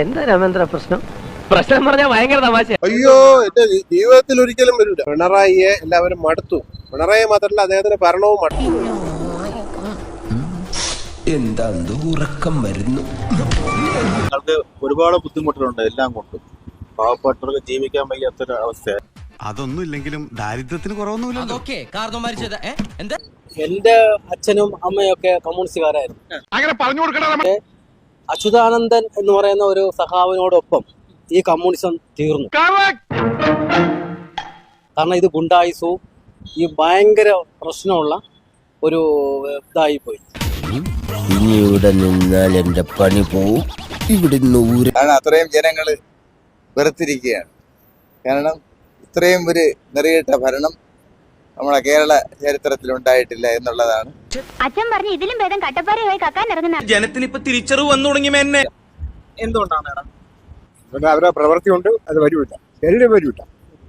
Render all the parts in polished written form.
എന്താ രാമേന്ദ്ര പ്രശ്നം? പ്രശ്നം പറഞ്ഞാൽ ഭയങ്കര തമാശ. അയ്യോ, എന്റെ ജീവിതത്തിൽ ഒരിക്കലും വരില്ല. പിണറായിയെ എല്ലാവരും മടുത്തു. പിണറായി മാത്രമല്ല, അദ്ദേഹത്തിന്റെ ഭരണവും മടുത്തു. എന്താ ഉറക്കം വരുന്നു. ഞങ്ങൾക്ക് ഒരുപാട് ബുദ്ധിമുട്ടുകളുണ്ട്. എല്ലാം കൊണ്ടും പാവപ്പെട്ടവർക്ക് ജീവിക്കാൻ വയ്യാത്തൊരു അവസ്ഥയാണ്. അതൊന്നും ഇല്ലെങ്കിലും ദാരിദ്ര്യത്തിന് കുറവൊന്നുമില്ല. എന്റെ അച്ഛനും അമ്മയൊക്കെ കമ്മ്യൂണിസ്റ്റുകാരായിരുന്നു. അങ്ങനെ പറഞ്ഞു കൊടുക്കണേ. അച്യുതാനന്ദൻ എന്ന് പറയുന്ന ഒരു സഖാവിനോടൊപ്പം ഈ കമ്മ്യൂണിസം തീർന്നു. കാരണം ഇത് ഗുണ്ടായിസവും ഈ ഭയങ്കര പ്രശ്നമുള്ള ഒരു ഇതായി പോയി. ഇനി ഇവിടെ നിന്നാൽ എന്റെ പണി പോവും. ഇവിടെ അത്രയും ജനങ്ങള് വെറുത്തിരിക്കുകയാണ്. കാരണം ഇത്രയും ഒരു നെറിയിട്ട ഭരണം നമ്മളെ കേരള ചരിത്രത്തിൽ ഉണ്ടായിട്ടില്ല എന്നുള്ളതാണ്. അച്ഛൻ പറഞ്ഞു ഇതിലും ഭേദം കട്ടപ്പാറയായി കക്കാൻ ഇറങ്ങുന്ന ജനത്തിന് ഇപ്പൊ തിരിച്ചറിവ് വന്നു തുടങ്ങി. എന്നെ എന്തുകൊണ്ടാണ് അവരുടെ പ്രവൃത്തി കൊണ്ട് അത് വരില്ല, എല്ലാം വരില്ല.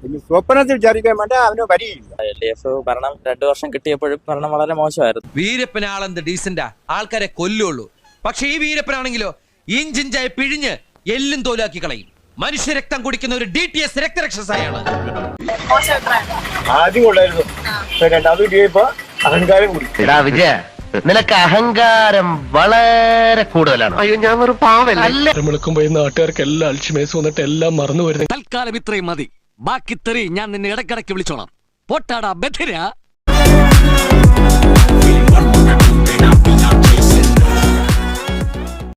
പിന്നെ സ്വപ്നത്തിൽ വിചാരിക്കാൻ വേണ്ട അവന് വരിയില്ല. LDF ഭരണം 2 വർഷം കിട്ടിയപ്പോഴും ഭരണം വളരെ മോശമായിരുന്നു. വീരപ്പൻ ആളെന്ത് ഡീസന്റാ, ആൾക്കാരെ കൊല്ലുള്ളൂ. പക്ഷെ ഈ വീരപ്പനാണെങ്കിലോ ഇഞ്ചിഞ്ചായി പിഴിഞ്ഞ് എല്ലും തോലാക്കി കളയും. മനുഷ്യരക്തം കുടിക്കുന്ന ഒരു DTS രക്തരക്ഷസായാണ്. ആദ്യം കൊള്ളായിരുന്നു, രണ്ടാമത് കിട്ടിയപ്പോ അഹങ്കാരം കൂടി. വിജയ, നിനക്ക് അഹങ്കാരം വളരെ കൂടുതലാണ്. അയ്യോ, ഞാൻ ഒരു പാവല്ല. വിളിക്കുമ്പോ ഈ നാട്ടുകാർക്ക് എല്ലാം അൽഷിമേഴ്സ് വന്നിട്ട് എല്ലാം മറന്നു വരുന്നത്. തൽക്കാലം ഇത്രയും മതി. ബാക്കി തെറി ഞാൻ നിന്നെ ഇടയ്ക്കിടയ്ക്ക് വിളിച്ചോളാം. പൊട്ടാടാ ബധിര.